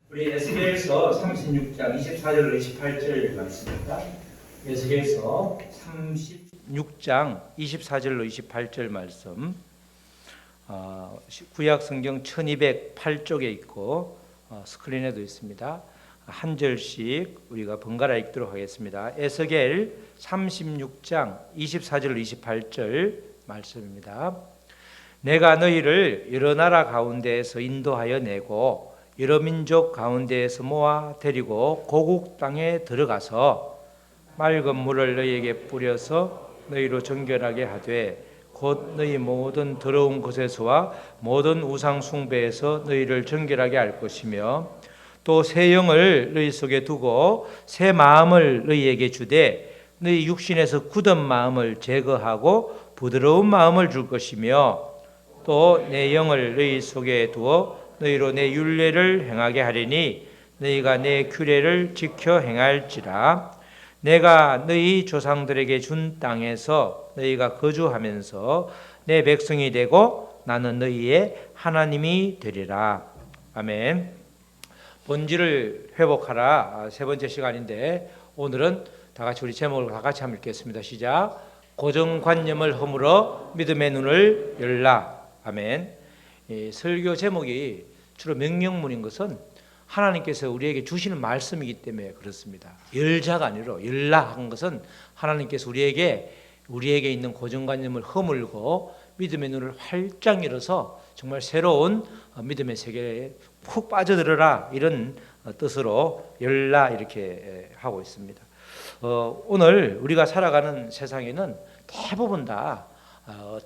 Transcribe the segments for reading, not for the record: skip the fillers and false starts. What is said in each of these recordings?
우리 에스겔서 36장 24절로 28절 말씀입니다. 에스겔서 36장 24절로 28절 말씀, 구약 성경 1208쪽에 있고 스크린에도 있습니다. 한 절씩 우리가 번갈아 읽도록 하겠습니다. 에스겔 36장 24절로 28절 말씀입니다. 내가 너희를 여러 나라 가운데에서 인도하여 내고 여러 민족 가운데에서 모아 데리고 고국 땅에 들어가서 맑은 물을 너희에게 뿌려서 너희로 정결하게 하되 곧 너희 모든 더러운 것에서와 모든 우상 숭배에서 너희를 정결하게 할 것이며 또 새 영을 너희 속에 두고 새 마음을 너희에게 주되 너희 육신에서 굳은 마음을 제거하고 부드러운 마음을 줄 것이며 또 내 영을 너희 속에 두어 너희로 내 율례를 행하게 하리니 너희가 내 규례를 지켜 행할지라. 내가 너희 조상들에게 준 땅에서 너희가 거주하면서 내 백성이 되고 나는 너희의 하나님이 되리라. 아멘. 본질을 회복하라 세 번째 시간인데 오늘은 다 같이 우리 제목을 다 같이 한번 읽겠습니다. 시작. 고정관념을 허물어 믿음의 눈을 열라. 아멘. 설교 제목이 주로 명령문인 것은 하나님께서 우리에게 주시는 말씀이기 때문에 그렇습니다. 열자가 아니라 열라 한 것은 하나님께서 우리에게 있는 고정관념을 허물고 믿음의 눈을 활짝 열어서 정말 새로운 믿음의 세계에 푹 빠져들어라 이런 뜻으로 열라 이렇게 하고 있습니다. 오늘 우리가 살아가는 세상에는 대부분 다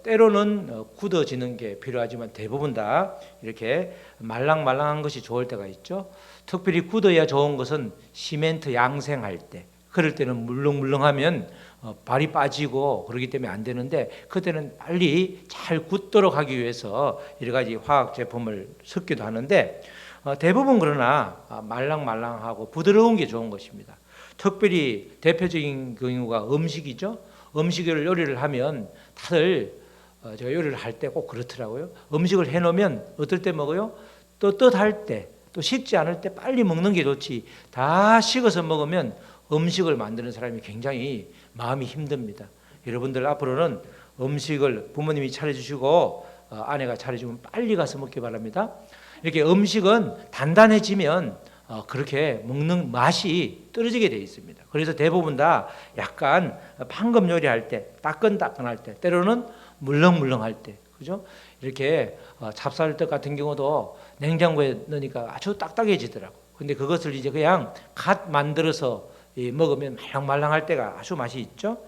때로는 굳어지는 게 필요하지만 대부분 다 이렇게 말랑말랑한 것이 좋을 때가 있죠. 특별히 굳어야 좋은 것은 시멘트 양생할 때, 그럴 때는 물렁물렁하면 발이 빠지고 그러기 때문에 안 되는데 그때는 빨리 잘 굳도록 하기 위해서 여러 가지 화학 제품을 섞기도 하는데 대부분 그러나 말랑말랑하고 부드러운 게 좋은 것입니다. 특별히 대표적인 경우가 음식이죠. 음식을 요리를 하면 다들 제가 요리를 할 때 꼭 그렇더라고요. 음식을 해놓으면 어떨 때 먹어요? 또 뜻할 때, 또 식지 않을 때 빨리 먹는 게 좋지. 다 식어서 먹으면 음식을 만드는 사람이 굉장히 마음이 힘듭니다. 여러분들 앞으로는 음식을 부모님이 차려주시고 아내가 차려주면 빨리 가서 먹기 바랍니다. 이렇게 음식은 단단해지면 그렇게 먹는 맛이 떨어지게 되어 있습니다. 그래서 대부분 다 약간 방금 요리할 때, 따끈따끈할 때, 때로는 물렁물렁할 때, 그죠? 이렇게 찹쌀떡 같은 경우도 냉장고에 넣으니까 아주 딱딱해지더라고. 근데 그것을 이제 그냥 갓 만들어서 먹으면 말랑말랑할 때가 아주 맛이 있죠.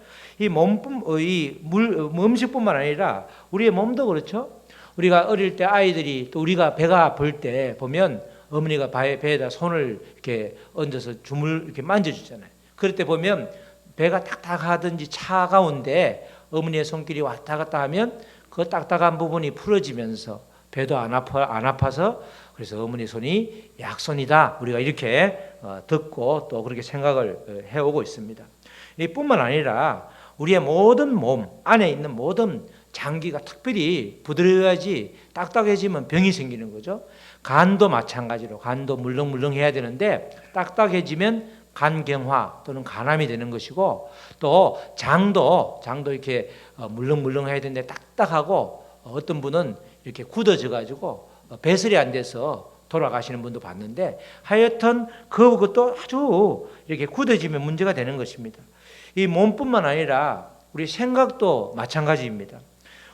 음식뿐만 아니라 우리의 몸도 그렇죠. 우리가 어릴 때 아이들이 또 우리가 배가 아플 때 보면 어머니가 배에다 손을 이렇게 얹어서 이렇게 만져주잖아요. 그럴 때 보면 배가 딱딱하든지 차가운데 어머니의 손길이 왔다 갔다 하면 그 딱딱한 부분이 풀어지면서 배도 안 아파서 그래서 어머니 손이 약손이다. 우리가 이렇게 듣고 또 그렇게 생각을 해오고 있습니다. 이뿐만 아니라 우리의 모든 몸 안에 있는 모든 장기가 특별히 부드러워야지 딱딱해지면 병이 생기는 거죠. 간도 마찬가지로 간도 물렁물렁해야 되는데 딱딱해지면 간경화 또는 간암이 되는 것이고 또 장도 이렇게 물렁물렁해야 되는데 딱딱하고 어떤 분은 이렇게 굳어져 가지고 배설이 안 돼서 돌아가시는 분도 봤는데 하여튼 그것도 아주 이렇게 굳어지면 문제가 되는 것입니다. 이 몸뿐만 아니라 우리 생각도 마찬가지입니다.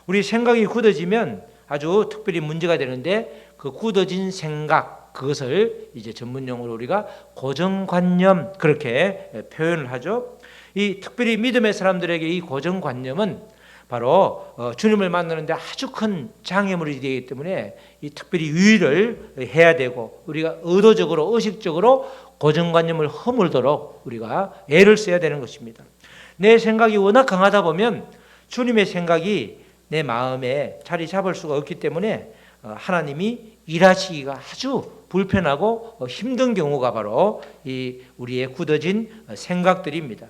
우리 생각이 굳어지면 아주 특별히 문제가 되는데 그 굳어진 생각, 그것을 이제 전문용어로 우리가 고정관념 그렇게 표현을 하죠. 이 특별히 믿음의 사람들에게 이 고정관념은 바로 주님을 만나는데 아주 큰 장애물이 되기 때문에 이 특별히 유의를 해야 되고 우리가 의도적으로 의식적으로 고정관념을 허물도록 우리가 애를 써야 되는 것입니다. 내 생각이 워낙 강하다 보면 주님의 생각이 내 마음에 자리 잡을 수가 없기 때문에 하나님이 일하시기가 아주 불편하고 힘든 경우가 바로 이 우리의 굳어진 생각들입니다.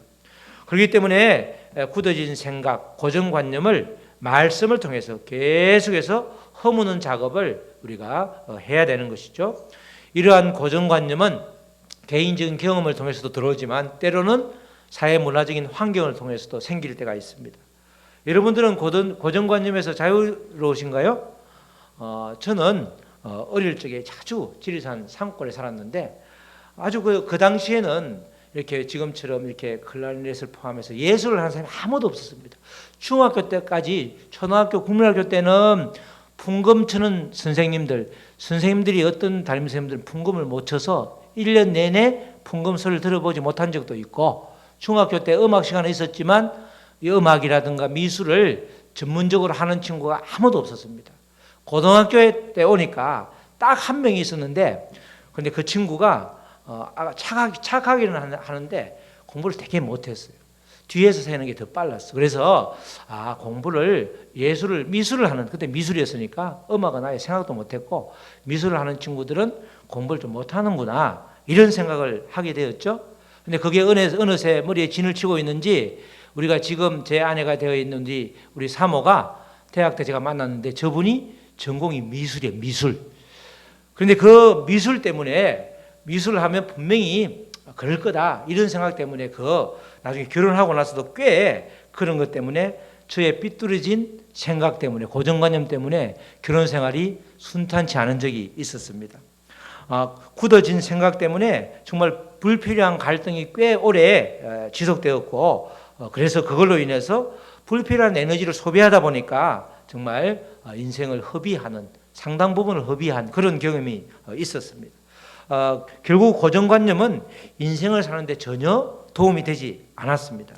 그렇기 때문에 굳어진 생각, 고정관념을 말씀을 통해서 계속해서 허무는 작업을 우리가 해야 되는 것이죠. 이러한 고정관념은 개인적인 경험을 통해서도 들어오지만 때로는 사회 문화적인 환경을 통해서도 생길 때가 있습니다. 여러분들은 고정관념에서 자유로우신가요? 저는 어릴 적에 자주 지리산 산골에 살았는데 아주 그 당시에는 이렇게 지금처럼 이렇게 클라리넷을 포함해서 예술을 하는 사람이 아무도 없었습니다. 중학교 때까지, 초등학교, 국민학교 때는 풍금 치는 선생님들이 어떤 담임 선생님들은 풍금을 못 쳐서 1년 내내 풍금 소리를 들어보지 못한 적도 있고, 중학교 때 음악 시간에 있었지만 이 음악이라든가 미술을 전문적으로 하는 친구가 아무도 없었습니다. 고등학교 때 오니까 딱 한 명이 있었는데, 근데 그 친구가 착하기는 하는데 공부를 되게 못했어요. 뒤에서 세는 게 더 빨랐어. 그래서 공부를 미술을 하는, 그때 미술이었으니까 음악은 아예 생각도 못했고 미술을 하는 친구들은 공부를 좀 못하는구나, 이런 생각을 하게 되었죠. 근데 그게 어느새 머리에 진을 치고 있는지, 우리가 지금 제 아내가 되어 있는지 우리 사모가 대학 때 제가 만났는데 저분이 전공이 미술이에요. 미술. 그런데 그 미술 때문에, 미술을 하면 분명히 그럴 거다, 이런 생각 때문에 나중에 결혼하고 나서도 꽤 그런 것 때문에, 저의 삐뚤어진 생각 때문에, 고정관념 때문에 결혼 생활이 순탄치 않은 적이 있었습니다. 굳어진 생각 때문에 정말 불필요한 갈등이 꽤 오래 지속되었고, 그래서 그걸로 인해서 불필요한 에너지를 소비하다 보니까 정말 인생을 허비하는, 상당 부분을 허비한 그런 경험이 있었습니다. 결국 고정관념은 인생을 사는데 전혀 도움이 되지 않았습니다.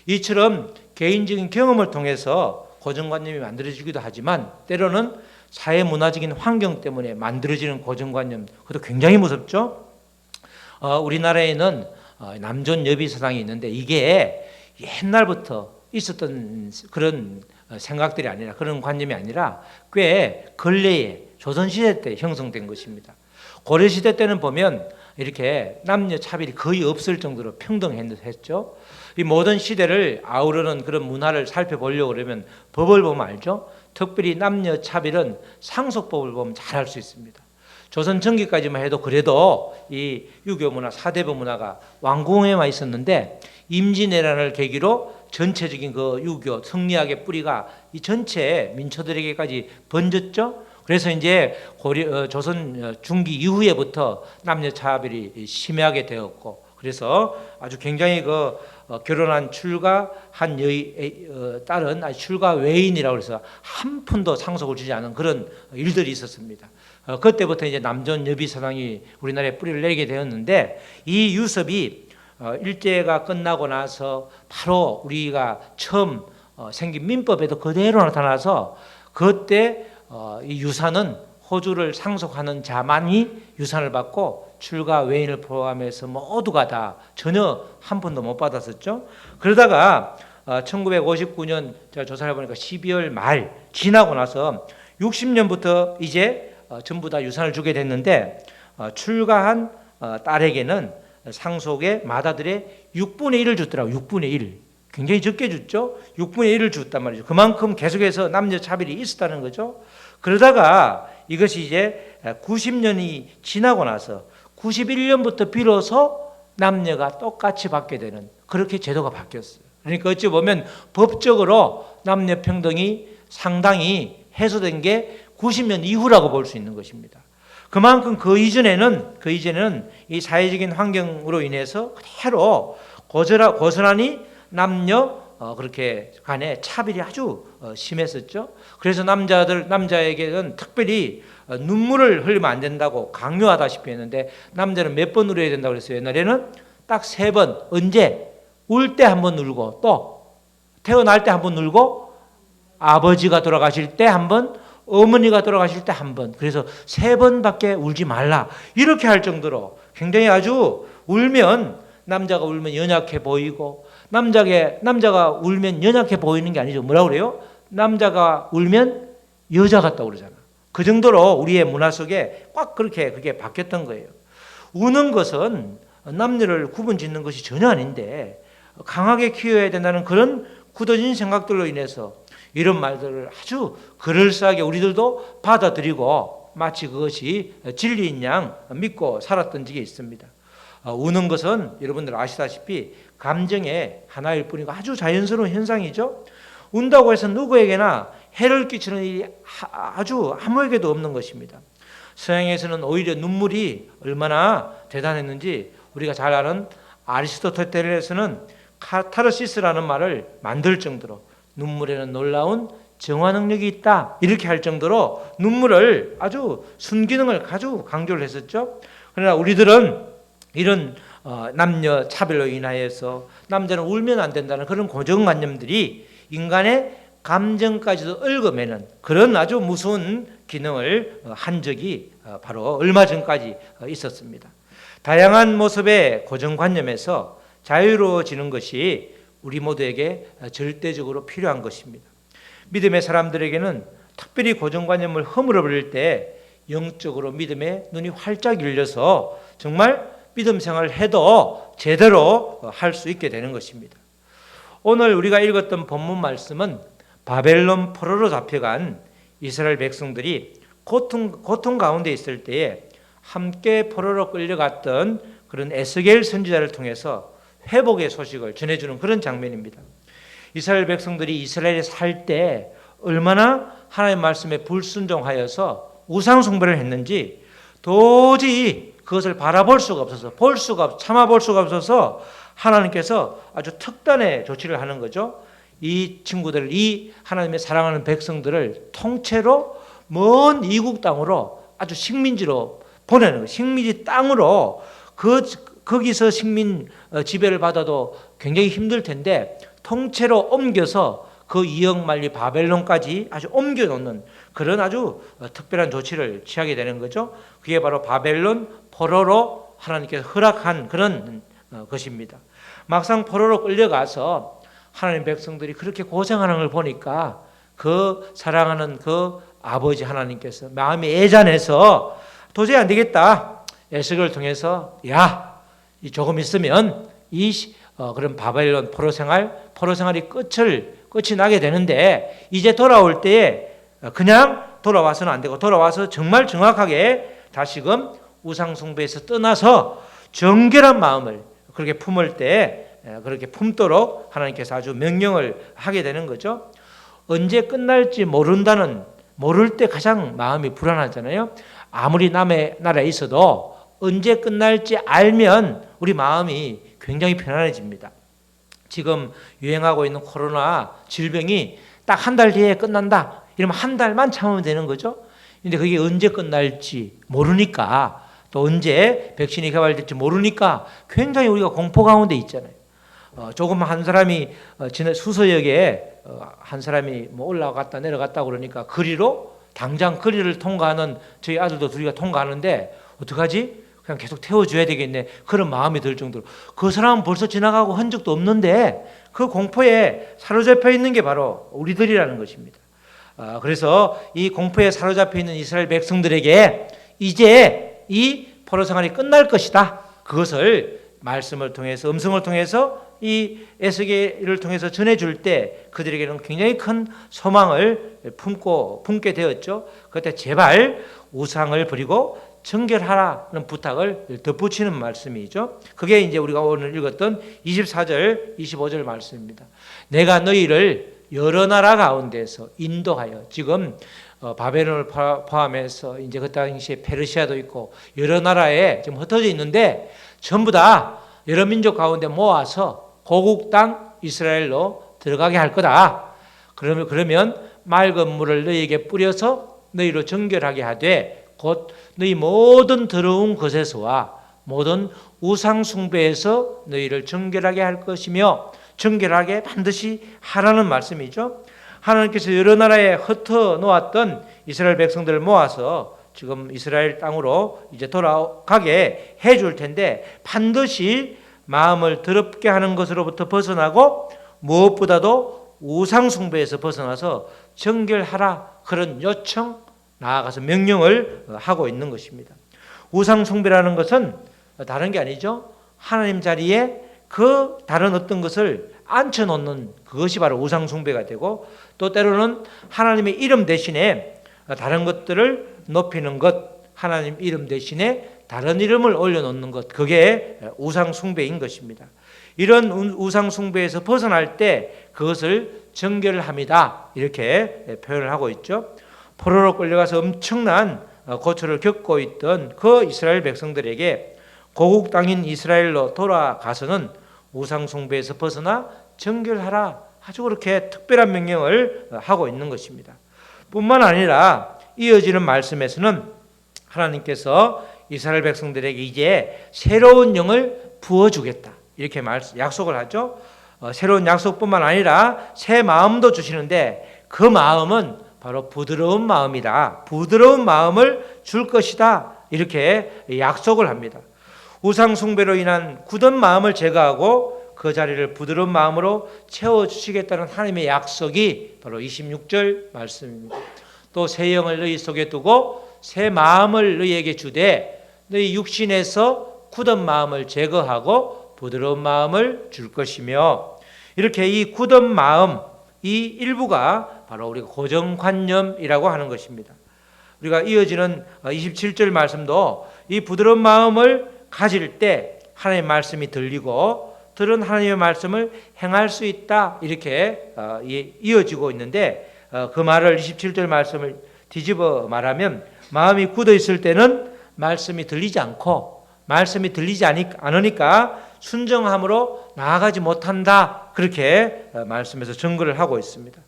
이처럼 개인적인 경험을 통해서 고정관념이 만들어지기도 하지만 때로는 사회 문화적인 환경 때문에 만들어지는 고정관념, 그것도 굉장히 무섭죠. 우리나라에는 남존 여비 사상이 있는데 이게 옛날부터 있었던 그런 생각들이 아니라, 그런 관념이 아니라 꽤 근래에 조선시대 때 형성된 것입니다. 고려시대 때는 보면 이렇게 남녀 차별이 거의 없을 정도로 평등했죠. 이 모든 시대를 아우르는 그런 문화를 살펴보려고 그러면 법을 보면 알죠. 특별히 남녀 차별은 상속법을 보면 잘 알 수 있습니다. 조선 전기까지만 해도 그래도 이 유교 문화, 사대부 문화가 왕궁에만 있었는데 임진왜란을 계기로 전체적인 그 유교 성리학의 뿌리가 이 전체 민초들에게까지 번졌죠. 그래서 이제 조선 중기 이후에부터 남녀 차별이 심하게 되었고, 그래서 아주 굉장히 결혼한 출가한 딸은 아주 출가 외인이라고 해서 한 푼도 상속을 주지 않은 그런 일들이 있었습니다. 그때부터 이제 남존 여비 사상이 우리나라에 뿌리를 내게 되었는데, 이 유섭이 일제가 끝나고 나서 바로 우리가 처음 생긴 민법에도 그대로 나타나서, 그때 이 유산은 호주를 상속하는 자만이 유산을 받고 출가 외인을 포함해서 모두가 다 전혀 한 푼도 못 받았었죠. 그러다가 1959년 제가 조사를 해보니까 12월 말 지나고 나서 60년부터 이제 전부 다 유산을 주게 됐는데, 출가한 딸에게는 상속의 맏아들의 6분의 1을 줬더라고요. 6분의 1. 굉장히 적게 줬죠. 6분의 1을 줬단 말이죠. 그만큼 계속해서 남녀 차별이 있었다는 거죠. 그러다가 이것이 이제 90년이 지나고 나서 91년부터 비로소 남녀가 똑같이 받게 되는, 그렇게 제도가 바뀌었어요. 그러니까 어찌 보면 법적으로 남녀 평등이 상당히 해소된 게 90년 이후라고 볼 수 있는 것입니다. 그만큼 그 이전에는 이 사회적인 환경으로 인해서 그대로 고스란히 남녀 그렇게 간에 차별이 아주 심했었죠. 그래서 남자에게는 특별히 눈물을 흘리면 안 된다고 강요하다시피 했는데, 남자는 몇 번 울어야 된다고 그랬어요. 옛날에는 딱 3번. 언제? 울 때 한 번 울고, 또 태어날 때 한 번 울고, 아버지가 돌아가실 때 한 번, 어머니가 돌아가실 때 한 번. 그래서 3번밖에 울지 말라, 이렇게 할 정도로 굉장히 아주, 남자가 울면 연약해 보이고, 남자가 울면 연약해 보이는 게 아니죠. 뭐라고 그래요? 남자가 울면 여자 같다고 그러잖아. 그 정도로 우리의 문화 속에 꽉 그게 바뀌었던 거예요. 우는 것은 남녀를 구분 짓는 것이 전혀 아닌데, 강하게 키워야 된다는 그런 굳어진 생각들로 인해서 이런 말들을 아주 그럴싸하게 우리들도 받아들이고 마치 그것이 진리인 양 믿고 살았던 적이 있습니다. 우는 것은 여러분들 아시다시피 감정의 하나일 뿐이고 아주 자연스러운 현상이죠. 운다고 해서 누구에게나 해를 끼치는 일이 아주 아무에게도 없는 것입니다. 서양에서는 오히려 눈물이 얼마나 대단했는지 우리가 잘 아는 아리스토텔레스는 카타르시스라는 말을 만들 정도로 눈물에는 놀라운 정화 능력이 있다 이렇게 할 정도로 눈물을 아주 순기능을 아주 강조를 했었죠. 그러나 우리들은 이런 남녀 차별로 인하여서 남자는 울면 안 된다는 그런 고정관념들이 인간의 감정까지도 얽어매는 그런 아주 무서운 기능을 한 적이 바로 얼마 전까지 있었습니다. 다양한 모습의 고정관념에서 자유로워지는 것이 우리 모두에게 절대적으로 필요한 것입니다. 믿음의 사람들에게는 특별히 고정관념을 허물어 버릴 때 영적으로 믿음의 눈이 활짝 열려서 정말 믿음 생활을 해도 제대로 할 수 있게 되는 것입니다. 오늘 우리가 읽었던 본문 말씀은 바벨론 포로로 잡혀간 이스라엘 백성들이 고통 가운데 있을 때에 함께 포로로 끌려갔던 그런 에스겔 선지자를 통해서 회복의 소식을 전해주는 그런 장면입니다. 이스라엘 백성들이 이스라엘에 살 때 얼마나 하나님의 말씀에 불순종하여서 우상 숭배를 했는지 도저히 그것을 바라볼 수가 없어서 참아볼 수가 없어서 하나님께서 아주 특단의 조치를 하는 거죠. 이 친구들을, 이 하나님의 사랑하는 백성들을 통째로 먼 이국 땅으로 아주 식민지로 보내는 거예요. 식민지 땅으로 거기서 식민 지배를 받아도 굉장히 힘들 텐데 통째로 옮겨서 그 이역만리 바벨론까지 아주 옮겨놓는 그런 아주 특별한 조치를 취하게 되는 거죠. 그게 바로 바벨론 포로로 하나님께서 허락한 그런 것입니다. 막상 포로로 끌려가서 하나님 백성들이 그렇게 고생하는 걸 보니까 그 사랑하는 그 아버지 하나님께서 마음이 애잔해서 도저히 안 되겠다. 에스겔을 통해서 조금 있으면 그런 바벨론 포로 생활이 끝이 나게 되는데 이제 돌아올 때에 그냥 돌아와서는 안 되고 돌아와서 정말 정확하게 다시금 우상숭배에서 떠나서 정결한 마음을 그렇게 품을 때 그렇게 품도록 하나님께서 아주 명령을 하게 되는 거죠. 언제 끝날지 모를 때 가장 마음이 불안하잖아요. 아무리 남의 나라에 있어도 언제 끝날지 알면 우리 마음이 굉장히 편안해집니다. 지금 유행하고 있는 코로나 질병이 딱 한 달 뒤에 끝난다 이러면 한 달만 참으면 되는 거죠. 근데 그게 언제 끝날지 모르니까 또 언제 백신이 개발될지 모르니까 굉장히 우리가 공포 가운데 있잖아요. 조금 한 사람이 수서역에 한 사람이 올라갔다 내려갔다 그러니까 당장 거리를 통과하는 저희 아들도 둘이가 통과하는데 어떡하지? 그냥 계속 태워줘야 되겠네. 그런 마음이 들 정도로 그 사람은 벌써 지나가고 흔적도 없는데 그 공포에 사로잡혀 있는 게 바로 우리들이라는 것입니다. 그래서 이 공포에 사로잡혀 있는 이스라엘 백성들에게 이제 이 포로 생활이 끝날 것이다. 그것을 말씀을 통해서 음성을 통해서 이 에스겔을 통해서 전해줄 때 그들에게는 굉장히 큰 소망을 품게 되었죠. 그때 제발 우상을 버리고 정결하라는 부탁을 덧붙이는 말씀이죠. 그게 이제 우리가 오늘 읽었던 24절, 25절 말씀입니다. 내가 너희를 여러 나라 가운데서 인도하여 지금 바벨론을 포함해서 이제 그 당시에 페르시아도 있고 여러 나라에 지금 흩어져 있는데 전부 다 여러 민족 가운데 모아서 고국 땅 이스라엘로 들어가게 할 거다. 그러면 맑은 물을 너희에게 뿌려서 너희로 정결하게 하되 곧 너희 모든 더러운 것에서와 모든 우상 숭배에서 너희를 정결하게 할 것이며 정결하게 반드시 하라는 말씀이죠. 하나님께서 여러 나라에 흩어 놓았던 이스라엘 백성들을 모아서 지금 이스라엘 땅으로 이제 돌아가게 해줄 텐데 반드시 마음을 더럽게 하는 것으로부터 벗어나고 무엇보다도 우상 숭배에서 벗어나서 정결하라 그런 요청 나아가서 명령을 하고 있는 것입니다. 우상 숭배라는 것은 다른 게 아니죠. 하나님 자리에 그 다른 어떤 것을 앉혀놓는 그것이 바로 우상 숭배가 되고 또 때로는 하나님의 이름 대신에 다른 것들을 높이는 것, 하나님 이름 대신에 다른 이름을 올려놓는 것, 그게 우상 숭배인 것입니다. 이런 우상 숭배에서 벗어날 때 그것을 정결함이다, 이렇게 표현을 하고 있죠. 포로로 끌려가서 엄청난 고초를 겪고 있던 그 이스라엘 백성들에게 고국 땅인 이스라엘로 돌아가서는 우상 숭배에서 벗어나 정결하라, 아주 그렇게 특별한 명령을 하고 있는 것입니다. 뿐만 아니라 이어지는 말씀에서는 하나님께서 이스라엘 백성들에게 이제 새로운 영을 부어주겠다, 이렇게 약속을 하죠. 새로운 약속뿐만 아니라 새 마음도 주시는데 그 마음은 바로 부드러운 마음이다, 부드러운 마음을 줄 것이다, 이렇게 약속을 합니다. 우상 숭배로 인한 굳은 마음을 제거하고 그 자리를 부드러운 마음으로 채워주시겠다는 하나님의 약속이 바로 26절 말씀입니다. 또 새 영을 너희 속에 두고 새 마음을 너희에게 주되 너희 육신에서 굳은 마음을 제거하고 부드러운 마음을 줄 것이며, 이렇게 이 굳은 마음, 이 일부가 바로 우리가 고정관념이라고 하는 것입니다. 우리가 이어지는 27절 말씀도 이 부드러운 마음을 가질 때 하나님의 말씀이 들리고 들은 하나님의 말씀을 행할 수 있다, 이렇게 이어지고 있는데, 그 말을 27절 말씀을 뒤집어 말하면 마음이 굳어 있을 때는 말씀이 들리지 않고 말씀이 들리지 않으니까 순정함으로 나아가지 못한다, 그렇게 말씀에서 증거를 하고 있습니다.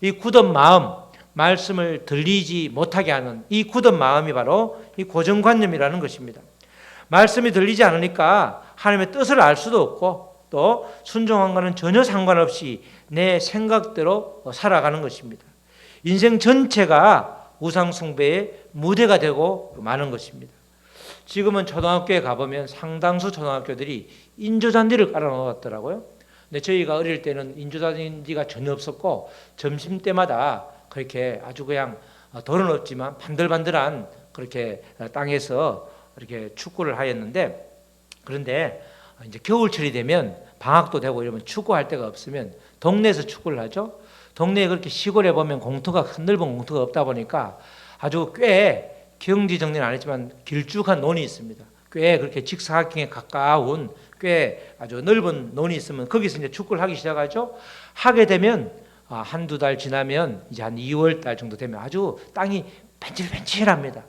이 굳은 마음, 말씀을 들리지 못하게 하는 이 굳은 마음이 바로 이 고정관념이라는 것입니다. 말씀이 들리지 않으니까 하나님의 뜻을 알 수도 없고 또 순종한 것은 전혀 상관없이 내 생각대로 살아가는 것입니다. 인생 전체가 우상 숭배의 무대가 되고 마는 것입니다. 지금은 초등학교에 가보면 상당수 초등학교들이 인조잔디를 깔아놓았더라고요. 근데 저희가 어릴 때는 인조잔디가 전혀 없었고 점심때마다 그렇게 아주 그냥 돌은 없지만 반들반들한 그렇게 땅에서 이렇게 축구를 하였는데, 그런데 이제 겨울철이 되면 방학도 되고 이러면 축구할 데가 없으면 동네에서 축구를 하죠. 동네에 그렇게 시골에 보면 공터가, 큰 넓은 공터가 없다 보니까 아주 꽤 경지 정리는 안 했지만 길쭉한 논이 있습니다. 꽤 그렇게 직사각형에 가까운 꽤 아주 넓은 논이 있으면 거기서 이제 축구를 하기 시작하죠. 하게 되면 한두 달 지나면 이제 한 2월 달 정도 되면 아주 땅이 벤질벤질합니다.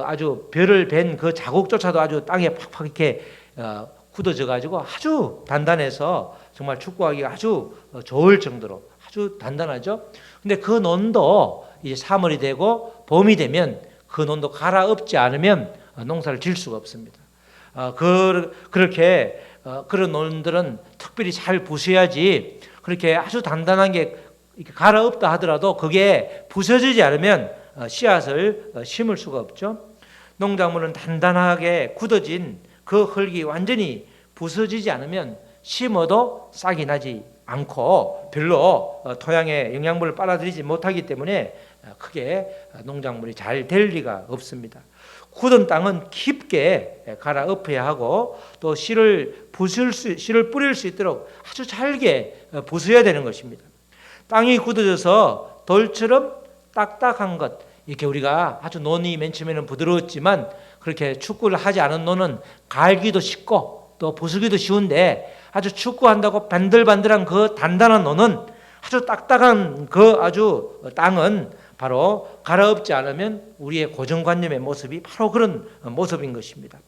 아주 별을 벤 그 자국조차도 아주 땅에 팍팍 이렇게 굳어져 가지고 아주 단단해서 정말 축구하기가 아주 좋을 정도로 아주 단단하죠. 근데 그 논도 이제 3월이 되고 봄이 되면 그 논도 갈아엎지 않으면 농사를 지을 수가 없습니다. 그렇게 그런 논들은 특별히 잘 부숴야지, 그렇게 아주 단단한 게 이렇게 갈아엎다 하더라도 그게 부서지지 않으면 씨앗을 심을 수가 없죠. 농작물은 단단하게 굳어진 그 흙이 완전히 부서지지 않으면 심어도 싹이 나지 않고 별로 토양에 영양분을 빨아들이지 못하기 때문에 크게 농작물이 잘 될 리가 없습니다. 굳은 땅은 깊게 갈아엎어야 하고 또 씨를 뿌릴 수 있도록 아주 잘게 부숴야 되는 것입니다. 땅이 굳어져서 돌처럼 딱딱한 것, 이렇게 우리가 아주 논이 맨 처음에는 부드러웠지만 그렇게 축구를 하지 않은 논은 갈기도 쉽고 또 부수기도 쉬운데, 아주 축구한다고 반들반들한 그 단단한 논은, 아주 딱딱한 그 아주 땅은 바로 갈아엎지 않으면 우리의 고정관념의 모습이 바로 그런 모습인 것입니다.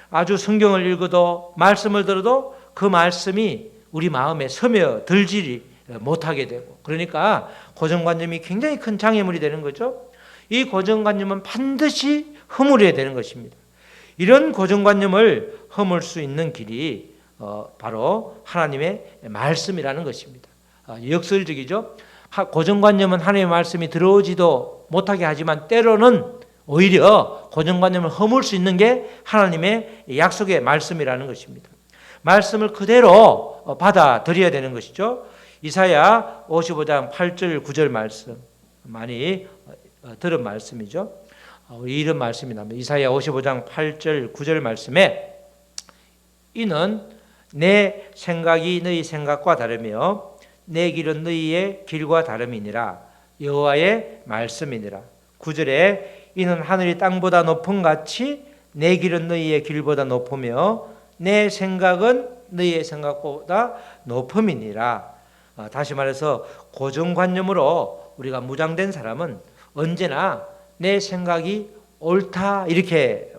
아주 성경을 읽어도 말씀을 들어도 그 말씀이 우리 마음에 스며들지 못하게 되고, 그러니까 고정관념이 굉장히 큰 장애물이 되는 거죠. 이 고정관념은 반드시 허물어야 되는 것입니다. 이런 고정관념을 허물 수 있는 길이 바로 하나님의 말씀이라는 것입니다. 역설적이죠. 고정관념은 하나님의 말씀이 들어오지도 못하게 하지만 때로는 오히려 고정관념을 허물 수 있는 게 하나님의 약속의 말씀이라는 것입니다. 말씀을 그대로 받아들여야 되는 것이죠. 이사야 55장 8절 9절 말씀, 많이 들은 말씀이죠. 이런 말씀이 나옵니다. 이사야 55장 8절 9절 말씀에 이는 내 생각이 너희 생각과 다르며 내 길은 너희의 길과 다름이니라, 여호와의 말씀이니라. 9절에 이는 하늘이 땅보다 높음 같이 내 길은 너희의 길보다 높으며 내 생각은 너희의 생각보다 높음이니라. 다시 말해서 고정관념으로 우리가 무장된 사람은 언제나 내 생각이 옳다 이렇게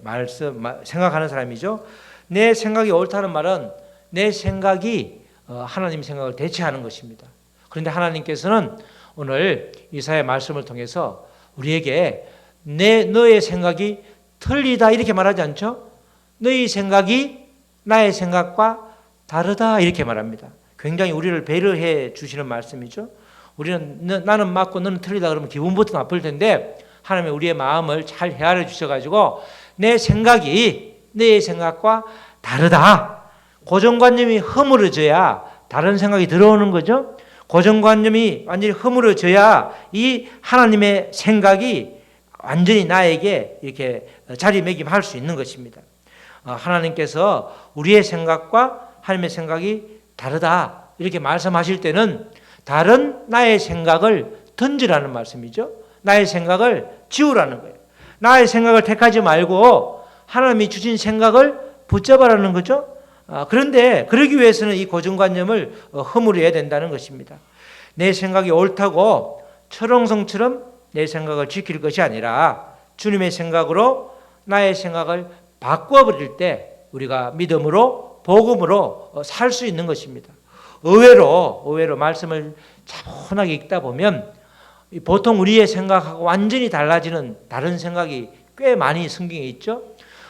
생각하는 사람이죠. 내 생각이 옳다는 말은 내 생각이 하나님 생각을 대체하는 것입니다. 그런데 하나님께서는 오늘 이사야의 말씀을 통해서 우리에게 너의 생각이 틀리다 이렇게 말하지 않죠? 너희 생각이 나의 생각과 다르다 이렇게 말합니다. 굉장히 우리를 배려해 주시는 말씀이죠. 우리는 나는 맞고 너는 틀리다 그러면 기분부터 나쁠 텐데 하나님이 우리의 마음을 잘 헤아려 주셔가지고 내 생각이 너의 생각과 다르다. 고정관념이 허물어져야 다른 생각이 들어오는 거죠. 고정관념이 완전히 허물어져야 이 하나님의 생각이 완전히 나에게 이렇게 자리매김할 수 있는 것입니다. 하나님께서 우리의 생각과 하나님의 생각이 다르다 이렇게 말씀하실 때는 다른 나의 생각을 던지라는 말씀이죠. 나의 생각을 지우라는 거예요. 나의 생각을 택하지 말고 하나님이 주신 생각을 붙잡아라는 거죠. 그런데 그러기 위해서는 이 고정관념을 허물어야 된다는 것입니다. 내 생각이 옳다고 철옹성처럼 내 생각을 지킬 것이 아니라 주님의 생각으로 나의 생각을 바꿔버릴 때 우리가 믿음으로 복음으로 살 수 있는 것입니다. 의외로 말씀을 차분하게 읽다 보면 보통 우리의 생각하고 완전히 달라지는 다른 생각이 꽤 많이 성경에 있죠.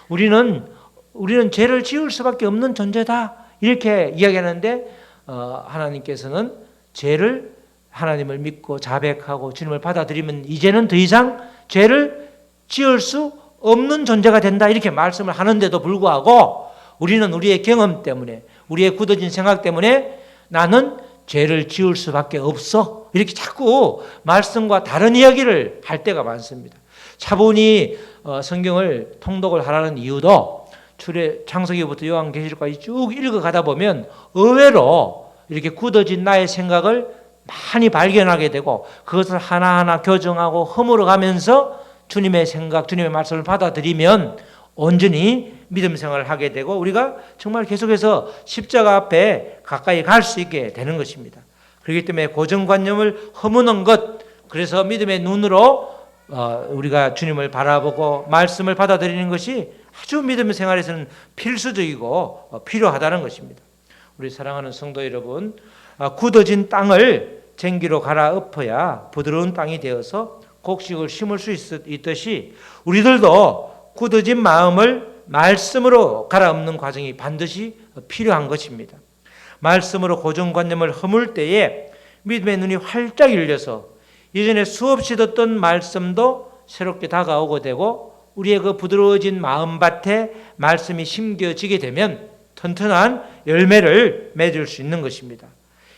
우리는 죄를 지을 수밖에 없는 존재다 이렇게 이야기하는데 하나님께서는 죄를 하나님을 믿고 자백하고 주님을 받아들이면 이제는 더 이상 죄를 지을 수 없는 존재가 된다 이렇게 말씀을 하는데도 불구하고 우리는 우리의 경험 때문에 우리의 굳어진 생각 때문에 나는 죄를 지을 수밖에 없어 이렇게 자꾸 말씀과 다른 이야기를 할 때가 많습니다. 차분히 성경을 통독을 하라는 이유도 창세기부터 요한계시록까지 쭉 읽어가다 보면 의외로 이렇게 굳어진 나의 생각을 많이 발견하게 되고 그것을 하나하나 교정하고 허물어가면서 주님의 생각, 주님의 말씀을 받아들이면 온전히 믿음 생활을 하게 되고 우리가 정말 계속해서 십자가 앞에 가까이 갈 수 있게 되는 것입니다. 그렇기 때문에 고정관념을 허무는 것, 그래서 믿음의 눈으로 우리가 주님을 바라보고 말씀을 받아들이는 것이 아주 믿음 생활에서는 필수적이고 필요하다는 것입니다. 우리 사랑하는 성도 여러분, 굳어진 땅을 쟁기로 갈아엎어야 부드러운 땅이 되어서 곡식을 심을 수 있듯이 우리들도 굳어진 마음을 말씀으로 갈아엎는 과정이 반드시 필요한 것입니다. 말씀으로 고정관념을 허물 때에 믿음의 눈이 활짝 열려서 예전에 수없이 듣던 말씀도 새롭게 다가오게 되고 우리의 그 부드러워진 마음밭에 말씀이 심겨지게 되면 튼튼한 열매를 맺을 수 있는 것입니다.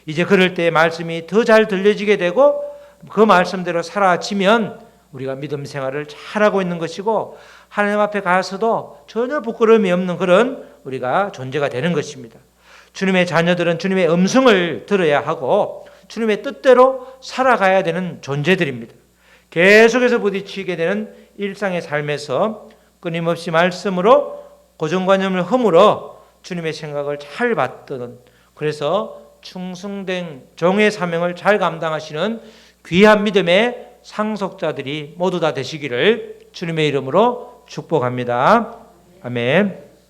이제 그럴 때 말씀이 더 잘 들려지게 되고 그 말씀대로 살아지면 우리가 믿음 생활을 잘하고 있는 것이고 하나님 앞에 가서도 전혀 부끄러움이 없는 그런 우리가 존재가 되는 것입니다. 주님의 자녀들은 주님의 음성을 들어야 하고 주님의 뜻대로 살아가야 되는 존재들입니다. 계속해서 부딪히게 되는 일상의 삶에서 끊임없이 말씀으로 고정관념을 허물어 주님의 생각을 잘 받드는, 그래서 충성된 종의 사명을 잘 감당하시는 귀한 믿음의 상속자들이 모두 다 되시기를 주님의 이름으로 축복합니다. 아멘.